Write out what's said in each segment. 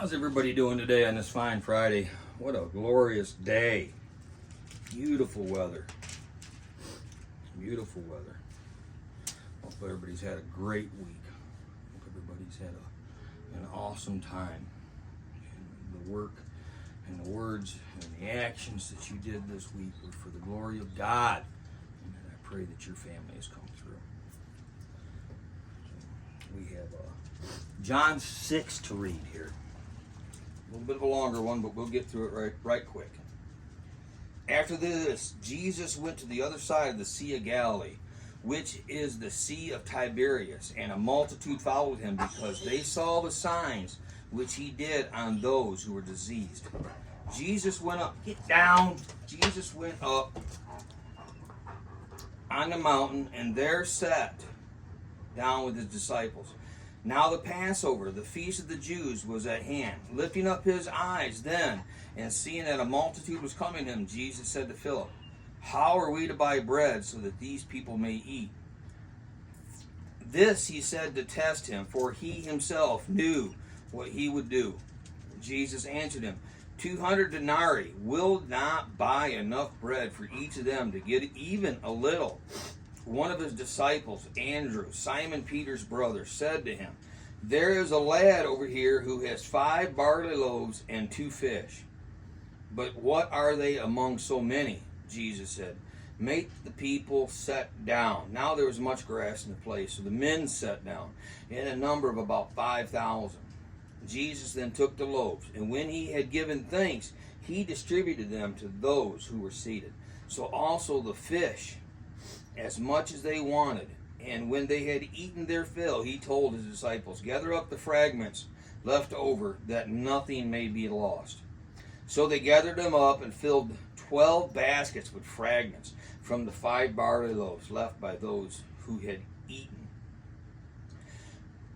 How's everybody doing today on this fine Friday? What a glorious day. Beautiful weather. Beautiful weather. Hope everybody's had a great week. Hope everybody's had an awesome time. And the work and the words and the actions that you did this week were for the glory of God. And I pray that your family has come through. We have John 6 to read here. A little bit of a longer one, but we'll get through it right quick. After this, Jesus went to the other side of the Sea of Galilee, which is the Sea of Tiberias, and a multitude followed him because they saw the signs which he did on those who were diseased. Jesus went up, get down. Jesus went up on the mountain and there sat down with his disciples. Now the Passover, the feast of the Jews, was at hand. Lifting up his eyes then, and seeing that a multitude was coming to him, Jesus said to Philip, "How are we to buy bread so that these people may eat?" This he said to test him, for he himself knew what he would do. Jesus answered him, 200 denarii will not buy enough bread for each of them to get even a little. One of his disciples, Andrew, Simon Peter's brother, said to him, "There is a lad over here who has 5 barley loaves and 2 fish. But what are they among so many?" Jesus said, "Make the people sit down." Now there was much grass in the place, so the men sat down, in a number of about 5,000. Jesus then took the loaves, and when he had given thanks, he distributed them to those who were seated. So also the fish, as much as they wanted. And when they had eaten their fill, he told his disciples, "Gather up the fragments left over, that nothing may be lost." So they gathered them up and filled 12 baskets with fragments from the 5 barley loaves left by those who had eaten.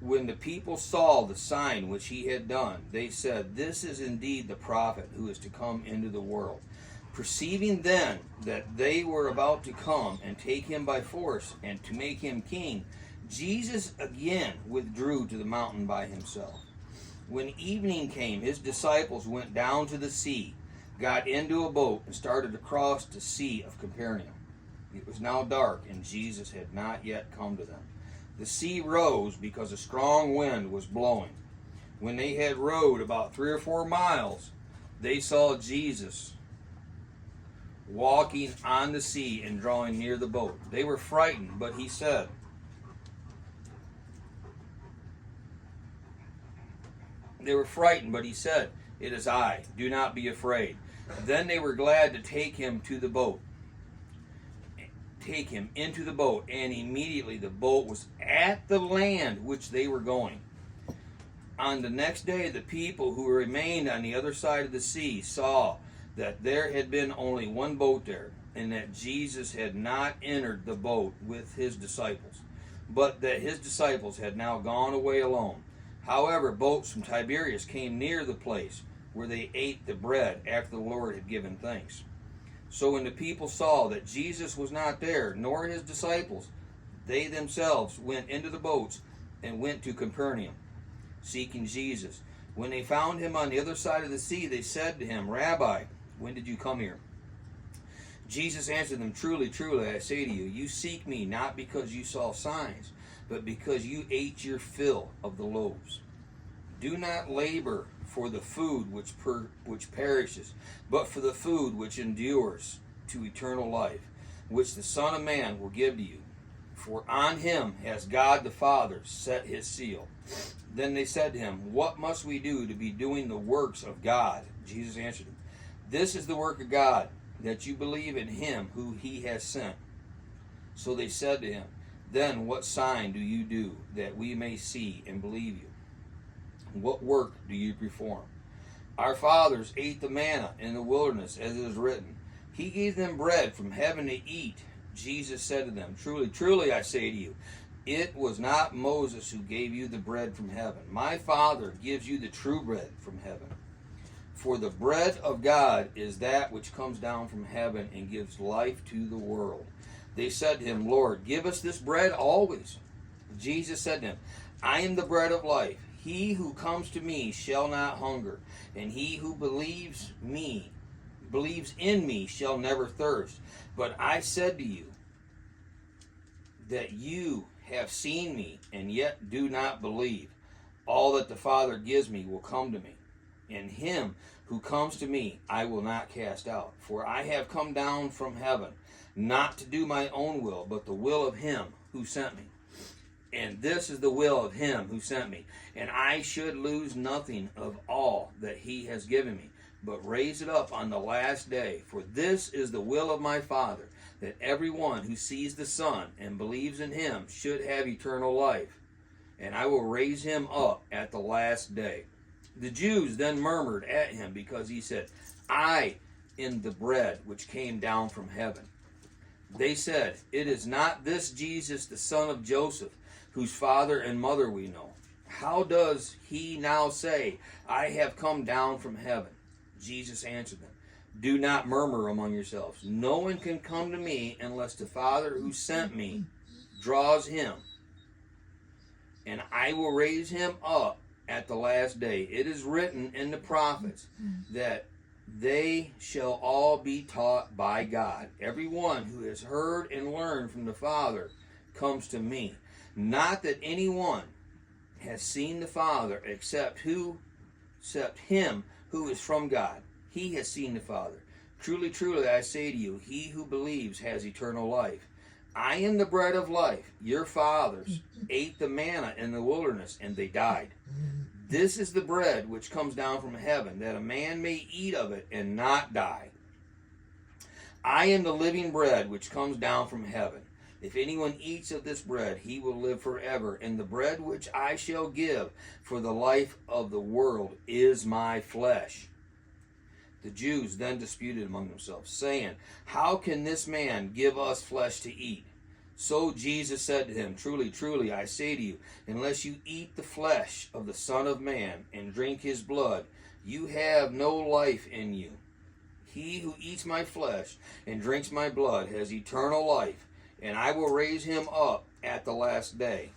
When the people saw the sign which he had done, they said, "This is indeed the prophet who is to come into the world." Perceiving then that they were about to come and take him by force and to make him king, Jesus again withdrew to the mountain by himself. When evening came, his disciples went down to the sea, got into a boat, and started across the Sea of Capernaum. It was now dark, and Jesus had not yet come to them. The sea rose because a strong wind was blowing. When they had rowed about 3 or 4 miles, they saw Jesus walking on the sea and drawing near the boat. They were frightened, but he said, "It is I, do not be afraid." Then they were glad to take him into the boat, and immediately the boat was at the land which they were going. On the next day, the people who remained on the other side of the sea saw that there had been only one boat there, and that Jesus had not entered the boat with his disciples, but that his disciples had now gone away alone. However, boats from Tiberias came near the place where they ate the bread after the Lord had given thanks. So when the people saw that Jesus was not there, nor his disciples, they themselves went into the boats and went to Capernaum, seeking Jesus. When they found him on the other side of the sea, they said to him, "Rabbi, when did you come here?" Jesus answered them, "Truly, truly, I say to you, you seek me not because you saw signs, but because you ate your fill of the loaves. Do not labor for the food which perishes, but for the food which endures to eternal life, which the Son of Man will give to you. For on him has God the Father set his seal." Then they said to him, "What must we do to be doing the works of God?" Jesus answered them, "This is the work of God, that you believe in him who he has sent." So they said to him, "Then what sign do you do, that we may see and believe you? What work do you perform? Our fathers ate the manna in the wilderness, as it is written, he gave them bread from heaven to eat." Jesus said to them, "Truly, truly, I say to you, it was not Moses who gave you the bread from heaven. My Father gives you the true bread from heaven. For the bread of God is that which comes down from heaven and gives life to the world." They said to him, "Lord, give us this bread always." Jesus said to him, "I am the bread of life. He who comes to me shall not hunger, and he who believes in me shall never thirst. But I said to you that you have seen me, and yet do not believe. All that the Father gives me will come to me, and him who comes to me I will not cast out. For I have come down from heaven, not to do my own will, but the will of him who sent me. And this is the will of him who sent me, and I should lose nothing of all that he has given me, but raise it up on the last day. For this is the will of my Father, that everyone who sees the Son and believes in him should have eternal life, and I will raise him up at the last day. The Jews then murmured at him, because he said, I am the bread which came down from heaven. They said, It is not this Jesus, the son of Joseph, whose father and mother we know. How does he now say, I have come down from heaven? Jesus answered them, Do not murmur among yourselves. No one can come to me unless the Father who sent me draws him, and I will raise him up at the last day. It is written in the prophets that they shall all be taught by God. Everyone who has heard and learned from the Father comes to me. Not that anyone has seen the Father except him who is from God. He has seen the Father. Truly, truly, I say to you, he who believes has eternal life. I am the bread of life. Your fathers ate the manna in the wilderness, and they died. This is the bread which comes down from heaven, that a man may eat of it and not die. I am the living bread which comes down from heaven. If anyone eats of this bread, he will live forever. And the bread which I shall give for the life of the world is my flesh. The Jews then disputed among themselves, saying, How can this man give us flesh to eat? So Jesus said to him, Truly, truly, I say to you, unless you eat the flesh of the Son of Man and drink his blood, you have no life in you. He who eats my flesh and drinks my blood has eternal life, and I will raise him up at the last day.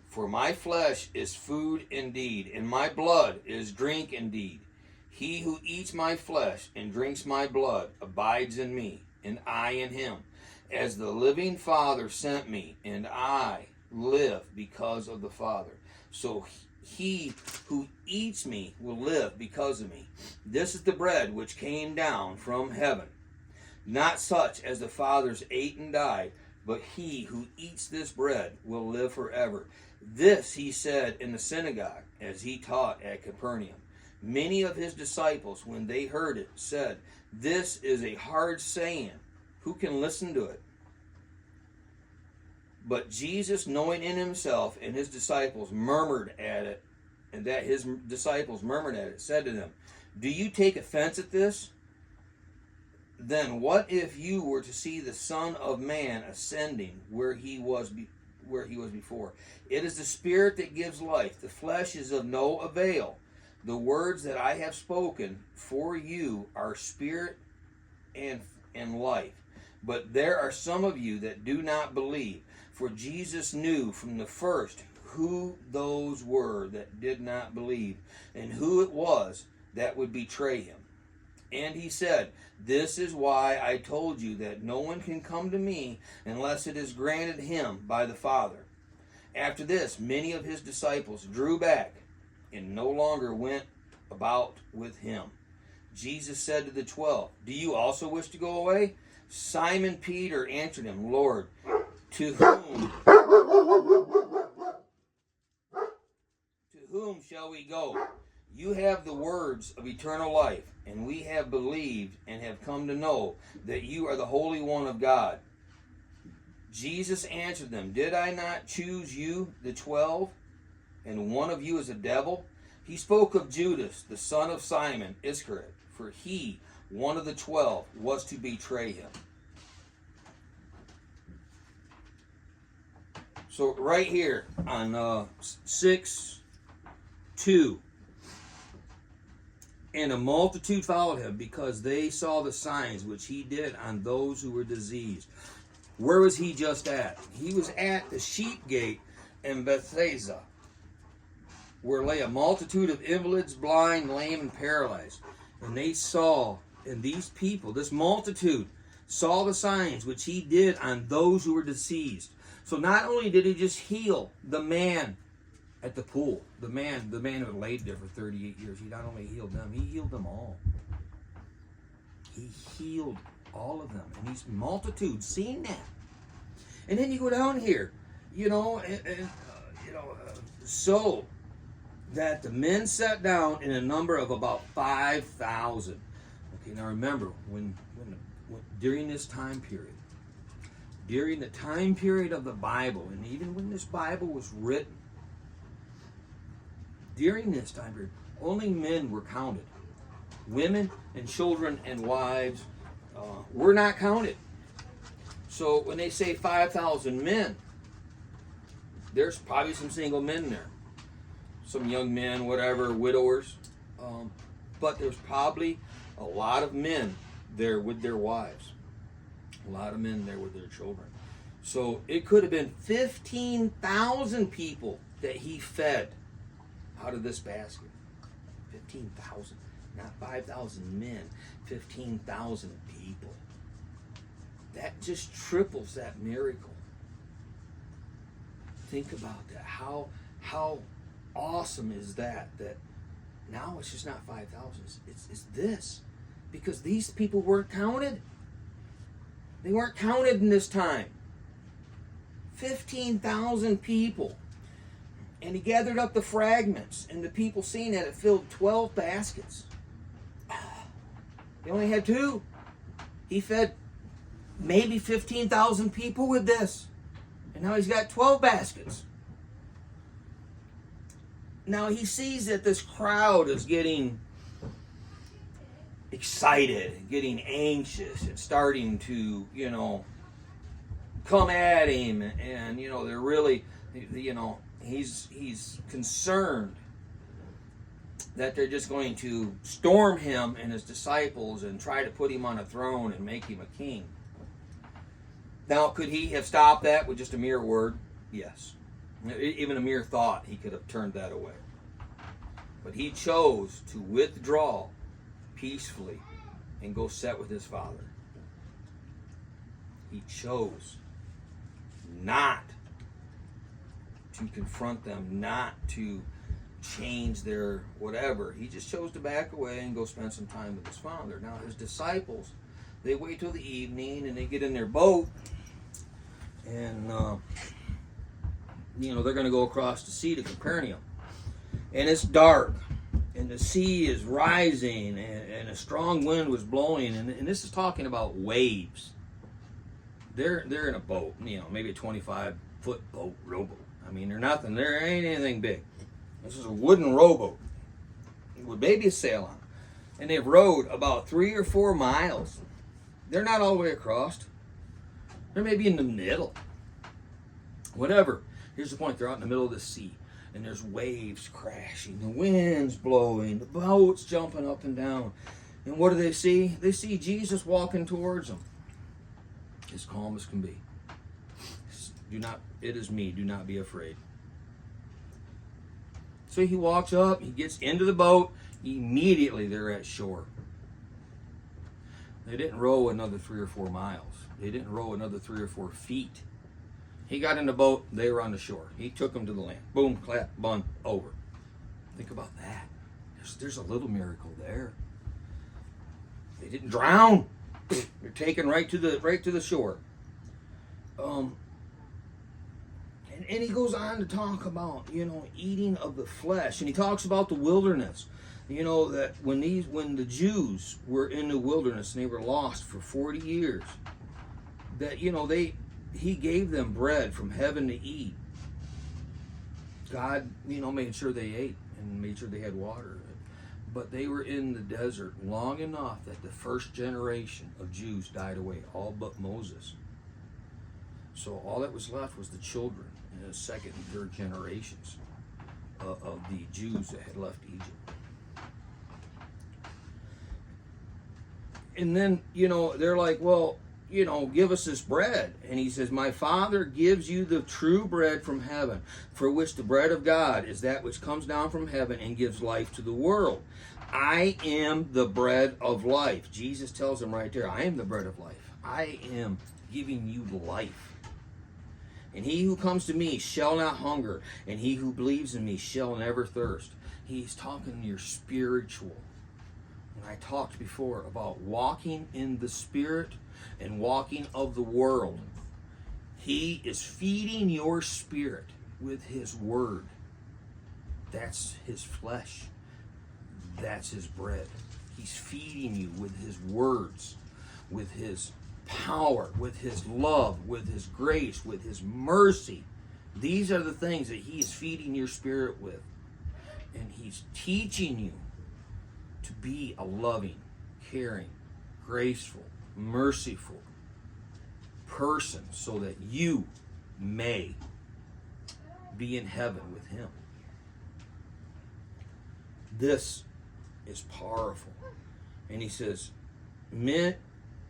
For my flesh is food indeed, and my blood is drink indeed. He who eats my flesh and drinks my blood abides in me, and I in him. As the living Father sent me, and I live because of the Father. So he who eats me will live because of me. This is the bread which came down from heaven. Not such as the fathers ate and died, but he who eats this bread will live forever. This he said in the synagogue, as he taught at Capernaum. Many of his disciples, when they heard it, said, This is a hard saying. Who can listen to it? But Jesus, knowing in himself and his disciples murmured at it, and that his disciples murmured at it, said to them, Do you take offense at this? Then what if you were to see the Son of Man ascending where he was before? It is the Spirit that gives life. The flesh is of no avail. The words that I have spoken for you are spirit and life. But there are some of you that do not believe. For Jesus knew from the first who those were that did not believe, and who it was that would betray him. And he said, This is why I told you that no one can come to me unless it is granted him by the Father. After this, many of his disciples drew back and no longer went about with him. Jesus said to the 12, Do you also wish to go away? Simon Peter answered him, Lord, to whom shall we go? You have the words of eternal life, and we have believed and have come to know that you are the Holy One of God. Jesus answered them, Did I not choose you, the 12, and one of you is a devil? He spoke of Judas, the son of Simon Iscariot, for he, one of the 12, was to betray him. So right here on 6:2, and a multitude followed him because they saw the signs which he did on those who were diseased. Where was he just at? He was at the sheep gate in Bethesda. where lay a multitude of invalids, blind, lame, and paralyzed. And they saw, and these people, this multitude, saw the signs which he did on those who were diseased. So not only did he just heal the man at the pool, the man who had laid there for 38 years, he not only healed them, he healed them all. He healed all of them. And these multitudes seeing that. And then you go down here, so that the men sat down in a number of about 5,000. Okay, now remember, when during this time period, during the time period of the Bible, and even when this Bible was written, during this time period, only men were counted. Women and children and wives were not counted. So when they say 5,000 men, there's probably some single men there. Some young men, whatever, widowers. But there's probably a lot of men there with their wives. A lot of men there with their children. So it could have been 15,000 people that he fed out of this basket. 15,000. Not 5,000 men. 15,000 people. That just triples that miracle. Think about that. How awesome is that? That now it's just not 5,000. It's this. Because these people weren't counted. They weren't counted in this time. 15,000 people. And he gathered up the fragments. And the people seeing that, it filled 12 baskets. He only had 2. He fed maybe 15,000 people with this. And now he's got 12 baskets. Now he sees that this crowd is getting excited, getting anxious, and starting to, come at him. And, they're really, he's concerned that they're just going to storm him and his disciples and try to put him on a throne and make him a king. Now, could he have stopped that with just a mere word? Yes. Even a mere thought, he could have turned that away. But he chose to withdraw peacefully and go sit with his Father. He chose not to confront them, not to change their whatever. He just chose to back away and go spend some time with his Father. Now, his disciples, they wait till the evening and they get in their boat and they're going to go across the sea to Capernaum. And it's dark and the sea is rising and a strong wind was blowing, and this is talking about waves. They're in a boat, maybe a 25-foot boat, rowboat. I mean, they're nothing. There ain't anything big. This is a wooden rowboat with maybe a sail on. And they've rowed about 3 or 4 miles. They're not all the way across. They're maybe in the middle. Whatever. Here's the point. They're out in the middle of the sea. And there's waves crashing. The wind's blowing. The boat's jumping up and down. And what do they see? They see Jesus walking towards them. As calm as can be. It is me. Do not be afraid. So he walks up. He gets into the boat. Immediately they're at shore. They didn't row another 3 or 4 miles. They didn't row another 3 or 4 feet. He got in the boat. They were on the shore. He took them to the land. Boom, clap, bun, over. Think about that. There's a little miracle there. They didn't drown. They're taken right to the shore. And he goes on to talk about, eating of the flesh. And he talks about the wilderness. That when the Jews were in the wilderness and they were lost for 40 years, that, he gave them bread from heaven to eat. God, made sure they ate and made sure they had water. But they were in the desert long enough that the first generation of Jews died away, all but Moses. So all that was left was the children and the second and third generations of the Jews that had left Egypt. And then, they're like, well, give us this bread. And he says, my Father gives you the true bread from heaven, for which the bread of God is that which comes down from heaven and gives life to the world. I am the bread of life. Jesus tells him right there, I am the bread of life. I am giving you life. And he who comes to me shall not hunger, and he who believes in me shall never thirst. He's talking your spiritual. When I talked before about walking in the Spirit and walking of the world, he is feeding your spirit with his word. That's his flesh. That's his bread. He's feeding you with his words, with his power, with his love, with his grace, with his mercy. These are the things that he is feeding your spirit with. And he's teaching you to be a loving, caring, graceful, merciful person so that you may be in heaven with him. This is powerful. And he says,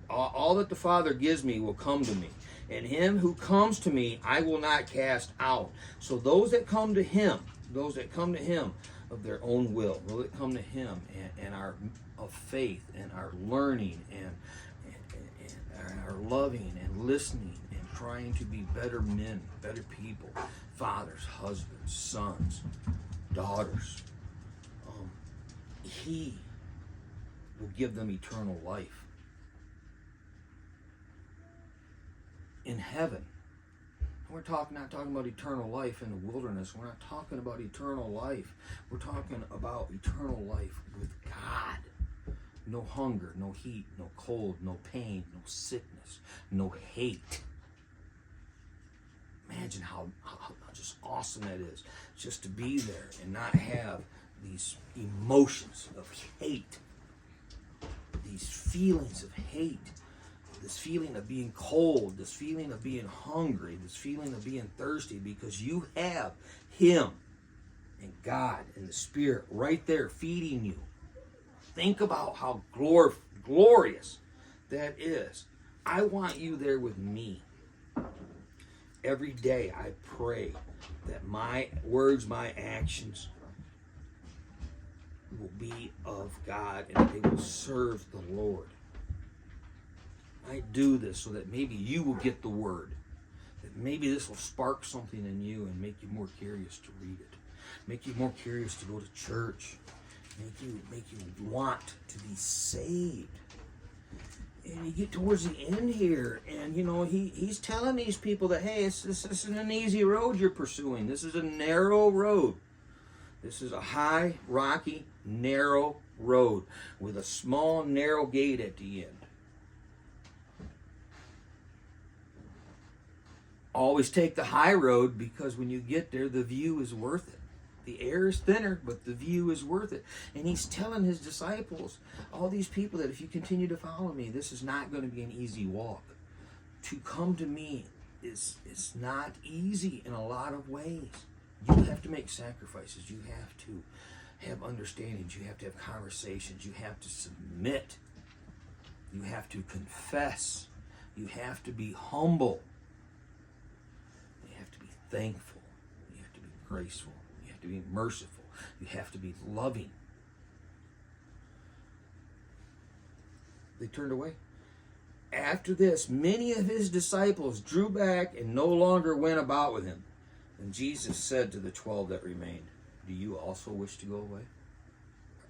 all that the Father gives me will come to me, and him who comes to me I will not cast out. So those that come to him of their own will, those that come to him and are of faith and are learning and are loving and listening and trying to be better men, better people, fathers, husbands, sons, daughters, he will give them eternal life in heaven. We're not talking about eternal life in the wilderness. We're not talking about eternal life. We're talking about eternal life with God. No hunger, no heat, no cold, no pain, no sickness, no hate. Imagine how just awesome that is, just to be there and not have these emotions of hate, these feelings of hate, this feeling of being cold, this feeling of being hungry, this feeling of being thirsty, because you have him and God and the Spirit right there feeding you. Think about how glorious that is. I want you there with me. Every day I pray that my words, my actions will be of God and they will serve the Lord. I do this so that maybe you will get the word. That maybe this will spark something in you and make you more curious to read it. Make you more curious to go to church. Make you want to be saved. And you get towards the end here, and he's telling these people that, hey, this isn't an easy road you're pursuing. This is a narrow road. This is a high, rocky, narrow road with a small, narrow gate at the end. Always take the high road, because when you get there, the view is worth it. The air is thinner, but the view is worth it. And he's telling his disciples, all these people, that if you continue to follow me, this is not going to be an easy walk. To come to me is not easy in a lot of ways. You have to make sacrifices. You have to have understandings. You have to have conversations. You have to submit. You have to confess. You have to be humble. You have to be thankful. You have to be graceful. You have to be merciful. You have to be loving. They turned away. After this, many of his disciples drew back and no longer went about with him. And Jesus said to the 12 that remained, do you also wish to go away?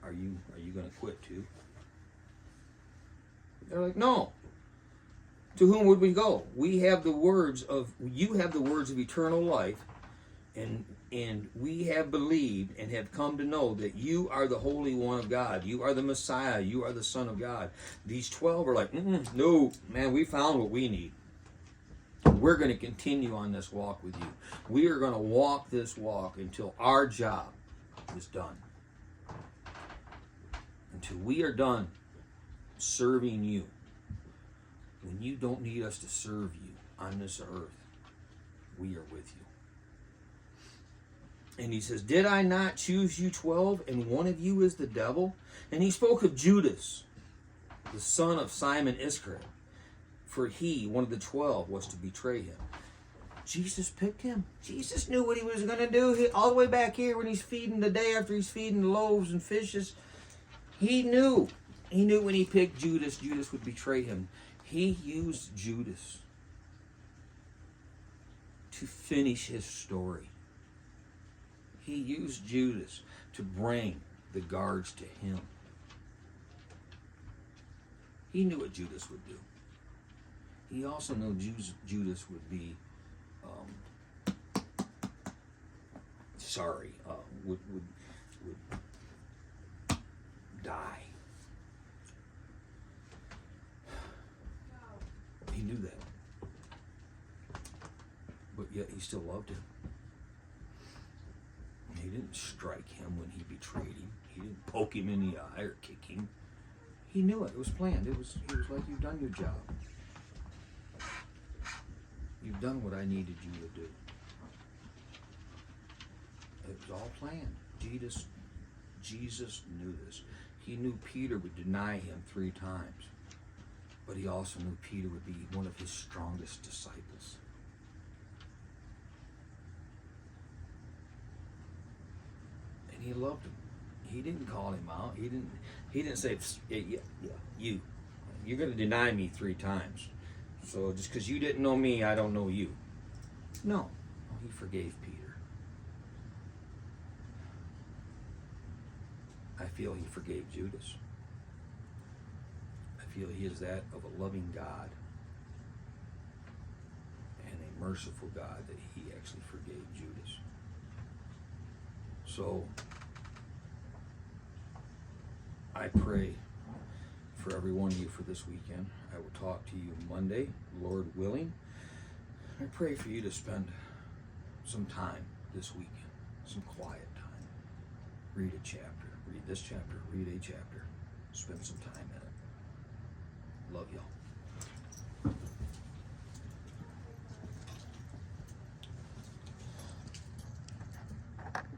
Are you going to quit too? They're like, no. To whom would we go? You have the words of eternal life, and we have believed and have come to know that you are the Holy One of God. You are the Messiah. You are the Son of God. These 12 are like, no, man, we found what we need. We're going to continue on this walk with you. We are going to walk this walk until our job is done. Until we are done serving you. When you don't need us to serve you on this earth, we are with you. And he says, did I not choose you 12, and one of you is the devil? And he spoke of Judas, the son of Simon Iscariot. for he, one of the 12, was to betray him. Jesus picked him. Jesus knew what he was going to do. All the way back here when he's feeding, the day after he's feeding the loaves and fishes, he knew. He knew when he picked Judas, Judas would betray him. He used Judas to finish his story. He used Judas to bring the guards to him. He knew what Judas would do. He also knew Judas would be would die. He knew that. But yet he still loved him. He didn't strike him when he betrayed him. He didn't poke him in the eye or kick him. He knew it. It was planned. He was like, you've done your job. You've done what I needed you to do. It was all planned. Jesus knew this. He knew Peter would deny him 3 times. But he also knew Peter would be one of his strongest disciples. And he loved him. He didn't call him out. He didn't say, you're going to deny me 3 times. So just because you didn't know me, I don't know you. No, he forgave Peter. I feel he forgave Judas. I feel he is that of a loving God and a merciful God that he actually forgave Judas. So I pray for every one of you for this weekend. I will talk to you Monday, Lord willing. I pray for you to spend some time this weekend, some quiet time. Read a chapter. Read this chapter. Read a chapter. Spend some time in it. Love y'all.